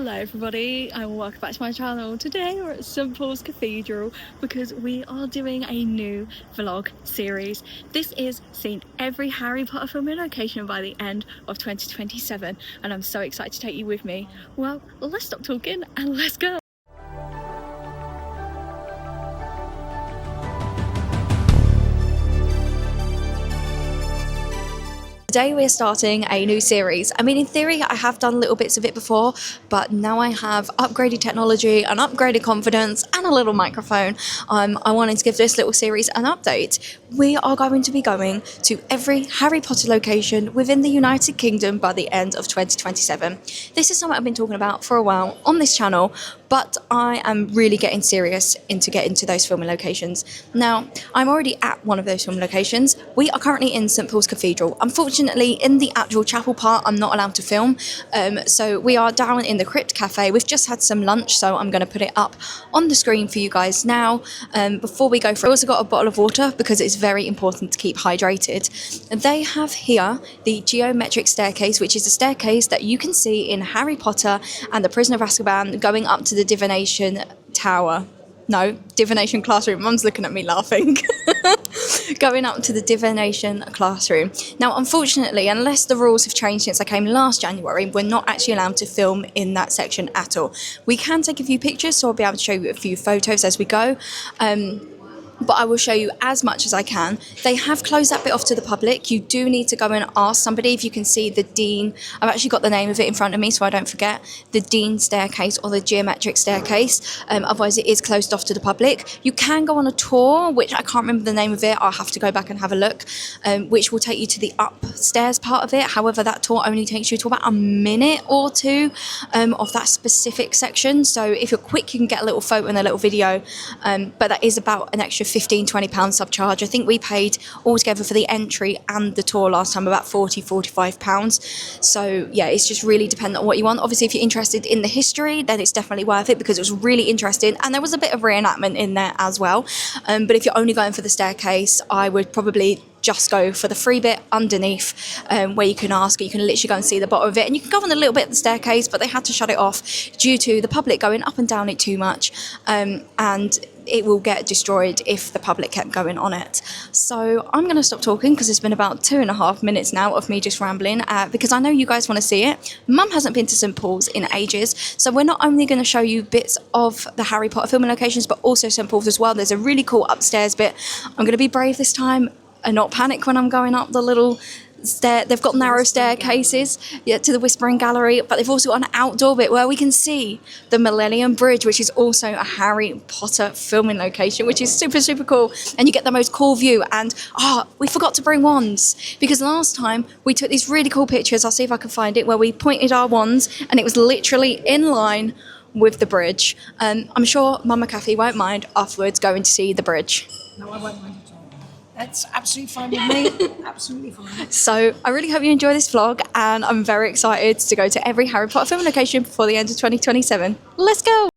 Hello everybody and welcome back to my channel. Today we're at St Paul's Cathedral because we are doing a new vlog series. This is seeing every Harry Potter film in location by the end of 2027 and I'm so excited to take you with me. Well, let's stop talking and let's go. Today we're starting a new series. I mean, in theory, I have done little bits of it before, but now I have upgraded technology and upgraded confidence and a little microphone. I wanted to give this little series an update. We are going to be going to every Harry Potter location within the United Kingdom by the end of 2027. This is something I've been talking about for a while on this channel, but I am really getting serious into getting to those filming locations. Now, I'm already at one of those filming locations. We are currently in St Paul's Cathedral. Unfortunately, in the actual chapel part, I'm not allowed to film. So we are down in the Crypt Cafe. We've just had some lunch, so I'm going to put it up on the screen for you guys now. Before we go through, I also got a bottle of water because it's very important to keep hydrated. They have here the geometric staircase, which is a staircase that you can see in Harry Potter and the Prisoner of Azkaban going up to the divination tower. No, divination classroom. Mum's looking at me laughing. Going up to the divination classroom. Now, unfortunately, unless the rules have changed since I came last January, we're not actually allowed to film in that section at all. We can take a few pictures, so I'll be able to show you a few photos as we go. But I will show you as much as I can. They have closed that bit off to the public. You do need to go and ask somebody if you can see the Dean. I've actually got the name of it in front of me so I don't forget. The Dean staircase or the geometric staircase. Otherwise it is closed off to the public. You can go on a tour, which I can't remember the name of it. I'll have to go back and have a look, which will take you to the upstairs part of it. However, that tour only takes you to about a minute or two of that specific section. So if you're quick, you can get a little photo and a little video. But that is about an extra £15-20 subcharge. I think we paid altogether for the entry and the tour last time about £40-45. So yeah, it's just really dependent on what you want. Obviously, if you're interested in the history, then it's definitely worth it because it was really interesting and there was a bit of reenactment in there as well. But if you're only going for the staircase, I would probably just go for the free bit underneath, where you can ask, you can literally go and see the bottom of it, and you can go on a little bit of the staircase, but they had to shut it off due to the public going up and down it too much, and it will get destroyed if the public kept going on it. So I'm going to stop talking because it's been about 2.5 minutes now of me just rambling, because I know you guys want to see it. Mum hasn't been to St Paul's in ages, so we're not only going to show you bits of the Harry Potter filming locations, but also St Paul's as well. There's a really cool upstairs bit. I'm going to be brave this time and not panic when I'm going up the little stair. They've got narrow staircases, yeah, to the Whispering Gallery, but they've also got an outdoor bit where we can see the Millennium Bridge, which is also a Harry Potter filming location, which is super, super cool. And you get the most cool view. And we forgot to bring wands because last time we took these really cool pictures. I'll see if I can find it, where we pointed our wands and it was literally in line with the bridge. I'm sure Mama Kathy won't mind afterwards going to see the bridge. No, I won't mind at all. That's absolutely fine with me. Absolutely fine. So I really hope you enjoy this vlog, and I'm very excited to go to every Harry Potter film location before the end of 2027. Let's go!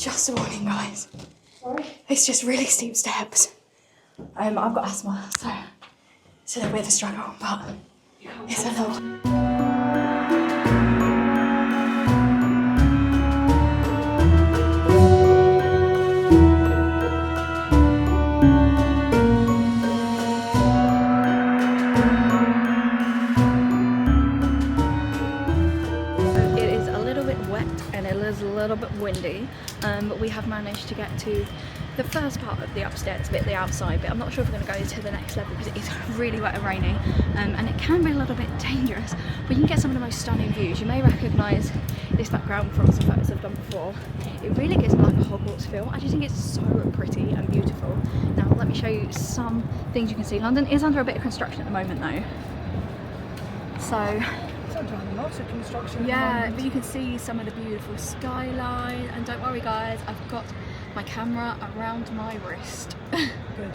Just a warning, guys. Sorry? It's just really steep steps. I've got asthma, so it's a little bit of a struggle, but it's a lot. It is a little bit wet and it is a little bit windy, but we have managed to get to the first part of the upstairs bit, the outside bit. I'm not sure if we're going to go to the next level because it is really wet and rainy, and it can be a little bit dangerous, but you can get some of the most stunning views. You may recognise this background from some photos I've done before. It really gives me like a Hogwarts feel. I just think it's so pretty and beautiful. Now let me show you some things you can see. London is under a bit of construction at the moment though, so Sometimes lots of construction. yeah, but you can see some of the beautiful skyline, and don't worry guys, I've got my camera around my wrist. Good.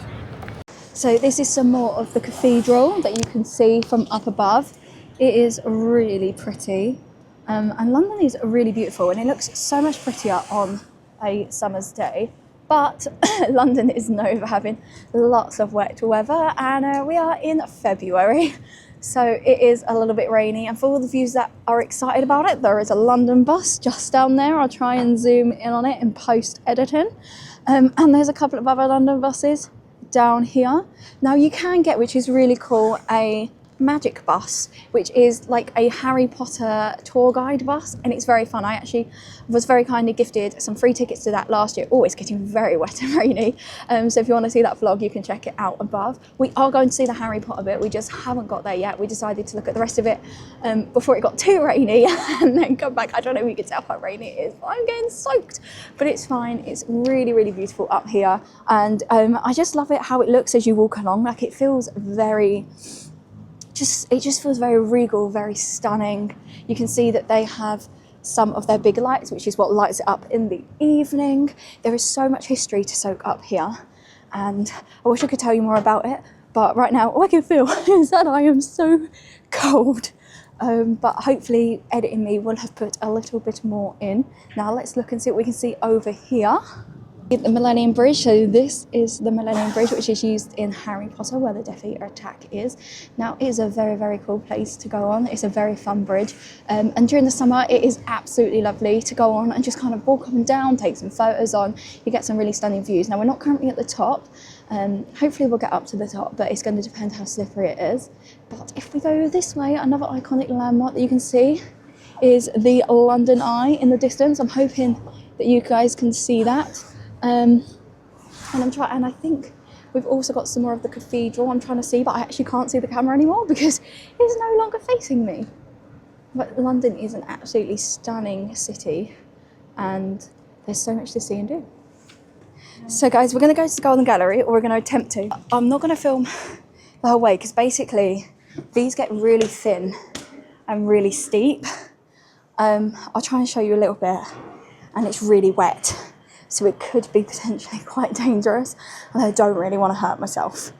So this is some more of the cathedral that you can see from up above. It is really pretty, and London is really beautiful, and it looks so much prettier on a summer's day. But London is known for having lots of wet weather, and we are in February. So it is a little bit rainy, and for all the views that are excited about it, there is a London bus just down there. I'll try and zoom in on it in post-editing. And there's a couple of other London buses down here. Now you can get, which is really cool, a magic bus, which is like a Harry Potter tour guide bus, and it's very fun. I actually was very kindly gifted some free tickets to that last year. Oh, it's getting very wet and rainy, so if you want to see that vlog you can check it out above. We are going to see the Harry Potter bit, we just haven't got there yet. We decided to look at the rest of it before it got too rainy and then come back. I don't know if you can tell how rainy it is, but I'm getting soaked, but it's fine. It's really, really beautiful up here, and I just love it how it looks as you walk along. Like it feels very it just feels very regal, very stunning. You can see that they have some of their big lights, which is what lights it up in the evening. There is so much history to soak up here, and I wish I could tell you more about it, but right now all I can feel is that I am so cold. But hopefully editing me will have put a little bit more in. Now let's look and see what we can see over here. The Millennium Bridge. So this is the Millennium Bridge, which is used in Harry Potter, where the Death Eater attack is. Now it is a very, very cool place to go on. It's a very fun bridge, and during the summer it is absolutely lovely to go on and just kind of walk up and down, take some photos on. You get some really stunning views. Now we're not currently at the top. Hopefully we'll get up to the top, but it's going to depend how slippery it is. But if we go this way, another iconic landmark that you can see is the London Eye in the distance. I'm hoping that you guys can see that. And I think we've also got some more of the cathedral I'm trying to see, but I actually can't see the camera anymore because it's no longer facing me. But London is an absolutely stunning city, and there's so much to see and do. So guys, we're going to go to the Golden Gallery, or we're going to attempt to. I'm not going to film the whole way because basically these get really thin and really steep. I'll try and show you a little bit, and it's really wet. So it could be potentially quite dangerous, and I don't really want to hurt myself.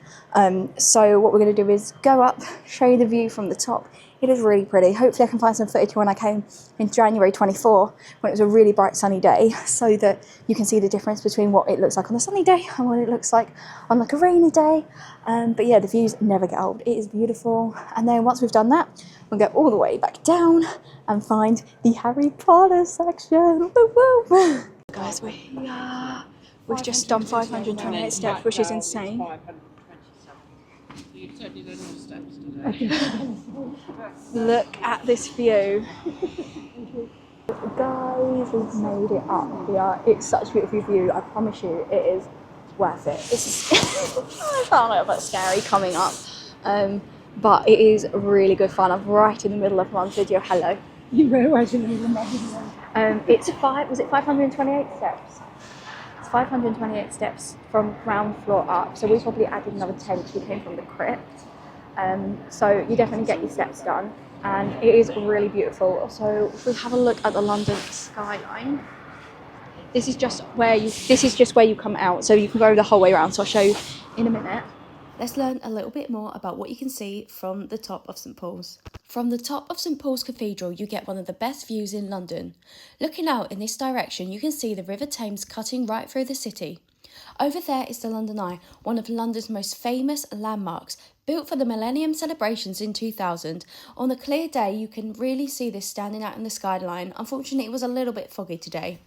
So what we're going to do is go up, show you the view from the top. It is really pretty. Hopefully I can find some footage when I came in January 24, when it was a really bright sunny day, so that you can see the difference between what it looks like on a sunny day and what it looks like on like a rainy day. But yeah, the views never get old. It is beautiful. And then once we've done that, we'll go all the way back down and find the Harry Potter section. Woo woo! Guys, we've just done 528 steps, which is insane. You certainly did more steps today. Look at this view. Guys, we've made it up here. It's such a beautiful view. I promise you, it is worth it. It's I found it a bit scary coming up, but it is really good fun. I'm right in the middle of one video. Hello. You were right in the middle of my video. It's 528 steps? It's 528 steps from ground floor up, so we probably added another 10 because we came from the crypt. So you definitely get your steps done, and it is really beautiful. So if we have a look at the London skyline, this is just where you come out, so you can go the whole way around, so I'll show you in a minute. Let's learn a little bit more about what you can see from the top of St Paul's. From the top of St Paul's Cathedral, you get one of the best views in London. Looking out in this direction, you can see the River Thames cutting right through the city. Over there is the London Eye, one of London's most famous landmarks, built for the Millennium celebrations in 2000. On a clear day, you can really see this standing out in the skyline. Unfortunately, it was a little bit foggy today.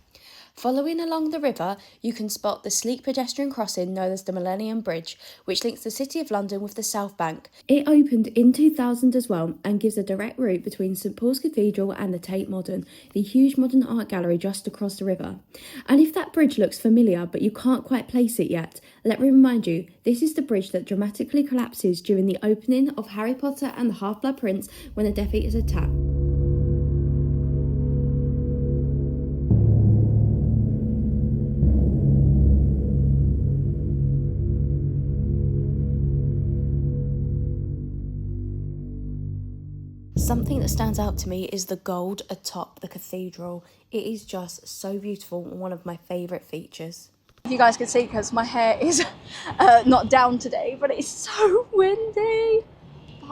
Following along the river, you can spot the sleek pedestrian crossing known as the Millennium Bridge, which links the City of London with the South Bank. It opened in 2000 as well and gives a direct route between St Paul's Cathedral and the Tate Modern, the huge modern art gallery just across the river. And if that bridge looks familiar but you can't quite place it yet, let me remind you, this is the bridge that dramatically collapses during the opening of Harry Potter and the Half-Blood Prince when the Death Eaters attack. Something that stands out to me is the gold atop the cathedral. It is just so beautiful and one of my favourite features. If you guys can see, because my hair is not down today, but it's so windy.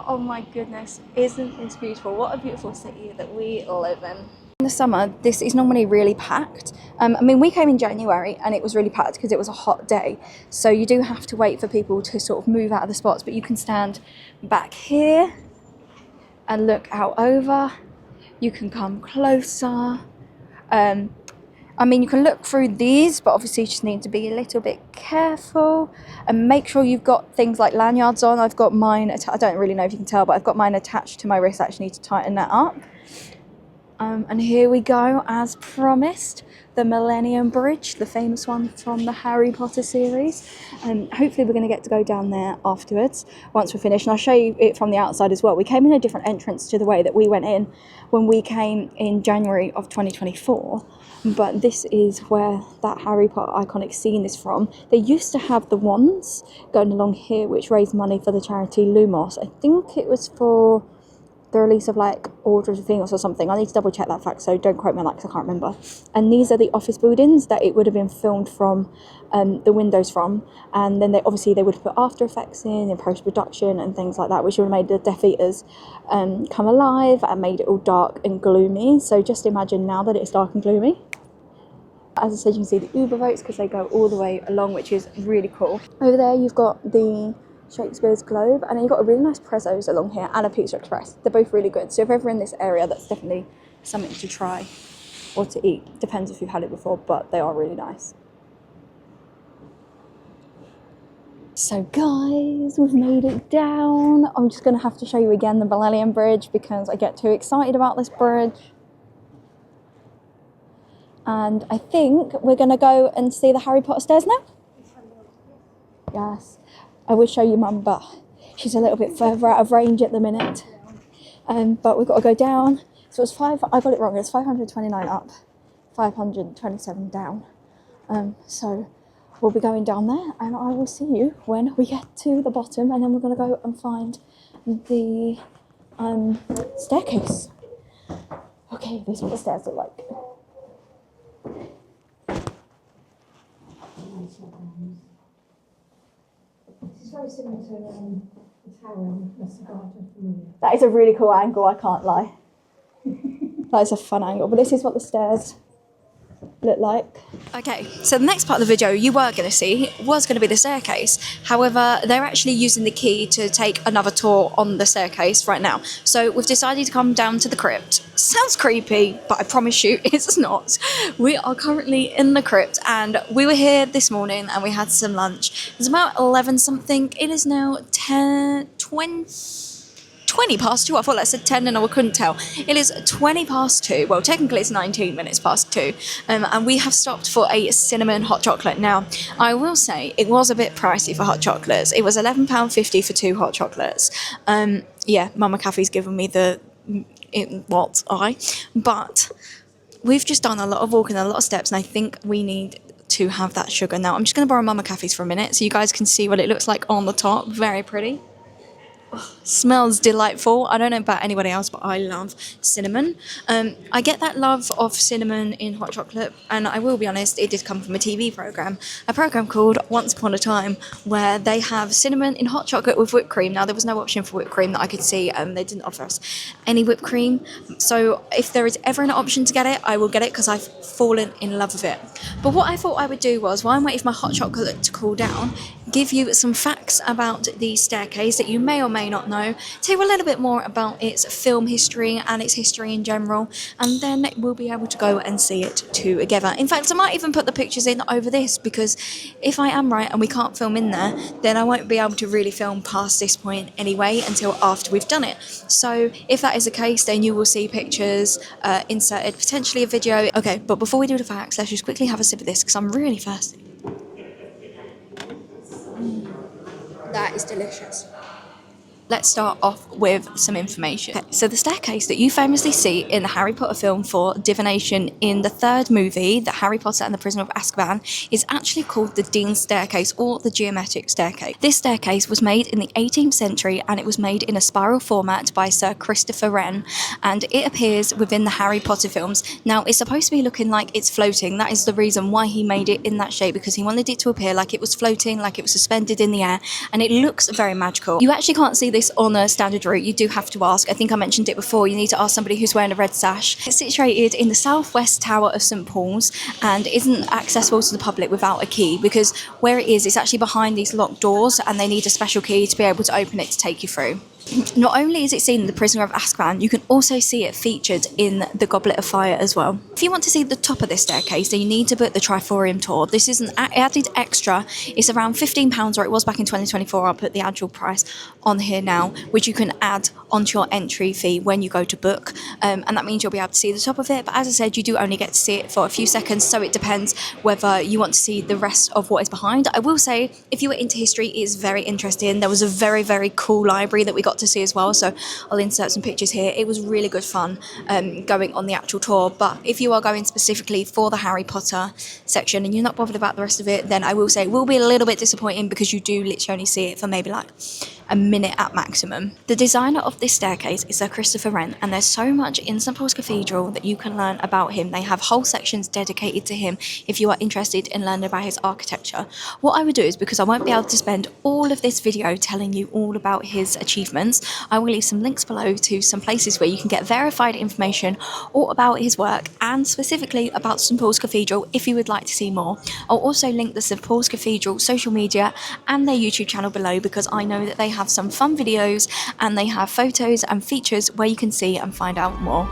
Oh my goodness, isn't this beautiful? What a beautiful city that we live in. In the summer, this is normally really packed. I mean, we came in January and it was really packed because it was a hot day. So you do have to wait for people to sort of move out of the spots, but you can stand back here and look out over. You can come closer. I mean, you can look through these, but obviously you just need to be a little bit careful and make sure you've got things like lanyards on. I've got mine, I don't really know if you can tell, but I've got mine attached to my wrist. I actually need to tighten that up. And here we go, as promised, the Millennium Bridge, the famous one from the Harry Potter series. And hopefully we're going to get to go down there afterwards once we're finished. And I'll show you it from the outside as well. We came in a different entrance to the way that we went in when we came in January of 2024. But this is where that Harry Potter iconic scene is from. They used to have the wands going along here, which raised money for the charity Lumos. I think it was for the release of like Order of the Phoenix or something. I need to double check that fact, so don't quote me on that because I can't remember. And these are the office buildings that it would have been filmed from, the windows from, and then they would have put After Effects in post-production and things like that, which would have made the Death Eaters come alive and made it all dark and gloomy. So just imagine now that it's dark and gloomy. As I said, you can see the Uber boats because they go all the way along, which is really cool. Over there you've got the Shakespeare's Globe, and then you've got a really nice Prezzo's along here and a Pizza Express. They're both really good, so if you're ever in this area, that's definitely something to try or to eat. Depends if you've had it before, but they are really nice. So guys, we've made it down. I'm just going to have to show you again the Millennium Bridge because I get too excited about this bridge. And I think we're going to go and see the Harry Potter stairs now. Yes. I would show you Mum, but she's a little bit further out of range at the minute. But we've got to go down. So it's I got it wrong. It's 529 up, 527 down. So we'll be going down there, and I will see you when we get to the bottom, and then we're going to go and find the staircase. Okay, this is what the stairs look like. This is very similar to the tower in the Cigar Familiar. That is a really cool angle, I can't lie. That is a fun angle, but this is what the stairs look like. Okay, so the next part of the video you were going to see was going to be the staircase. However, they're actually using the key to take another tour on the staircase right now. So we've decided to come down to the crypt. Sounds creepy, but I promise you it's not. We are currently in the crypt, and we were here this morning and we had some lunch. It's about 11 something. It is now 20 past 2. I thought that said 10 and I couldn't tell. It is 20 past 2. Well, technically it's 19 minutes past 2. And we have stopped for a cinnamon hot chocolate. Now, I will say it was a bit pricey for hot chocolates. It was £11.50 for 2 hot chocolates. Yeah, Mama Caffey's given me but we've just done a lot of walking, a lot of steps, and I think we need to have that sugar. Now, I'm just going to borrow Mama Caffey's for a minute so you guys can see what it looks like on the top. Very pretty. Smells delightful. I don't know about anybody else, but I love cinnamon. I get that love of cinnamon in hot chocolate, and I will be honest, it did come from a TV program, called Once Upon a Time, where they have cinnamon in hot chocolate with whipped cream. Now, there was no option for whipped cream that I could see, they didn't offer us any whipped cream. So if there is ever an option to get it, I will get it because I've fallen in love with it. But what I thought I would do was, while I'm waiting for my hot chocolate to cool down, give you some facts about the staircase that you may or may not know, tell you a little bit more about its film history and its history in general, and then we'll be able to go and see it together. In fact, I might even put the pictures in over this, because if I am right and we can't film in there, then I won't be able to really film past this point anyway until after we've done it. So if that is the case, then you will see pictures inserted, potentially a video. Okay, but before we do the facts, let's just quickly have a sip of this because I'm really thirsty. That is delicious. Let's start off with some information. Okay, so the staircase that you famously see in the Harry Potter film for divination in the third movie, The Harry Potter and the Prisoner of Azkaban, is actually called the Dean's Staircase, or the Geometric Staircase. This staircase was made in the 18th century, and it was made in a spiral format by Sir Christopher Wren, and it appears within the Harry Potter films. Now, it's supposed to be looking like it's floating. That is the reason why he made it in that shape, because he wanted it to appear like it was floating, like it was suspended in the air, and it looks very magical. You actually can't see this on a standard route. You do have to ask. I think I mentioned it before. You need to ask somebody who's wearing a red sash. It's situated in the southwest tower of St Paul's and isn't accessible to the public without a key, because where it is, it's actually behind these locked doors, and they need a special key to be able to open it to take you through. Not only is it seen in The Prisoner of Azkaban, you can also see it featured in The Goblet of Fire as well. If you want to see the top of this staircase, then you need to book the Triforium tour. This is an added extra. It's around £15, or it was back in 2024. I'll put the actual price on here now, which you can add onto your entry fee when you go to book, and that means you'll be able to see the top of it. But as I said, you do only get to see it for a few seconds, so it depends whether you want to see the rest of what is behind. I will say, if you were into history, it is very interesting. There was a very, very cool library that we got to see as well, so I'll insert some pictures here. It was really good fun going on the actual tour. But if you are going specifically for the Harry Potter section and you're not bothered about the rest of it, then I will say it will be a little bit disappointing, because you do literally only see it for maybe like a minute at maximum. The designer of this staircase is Sir Christopher Wren, and there's so much in St Paul's Cathedral that you can learn about him. They have whole sections dedicated to him if you are interested in learning about his architecture. What I would do is, because I won't be able to spend all of this video telling you all about his achievements, I will leave some links below to some places where you can get verified information all about his work, and specifically about St Paul's Cathedral if you would like to see more. I'll also link the St Paul's Cathedral social media and their YouTube channel below, because I know that they have some fun videos and they have photos and features where you can see and find out more.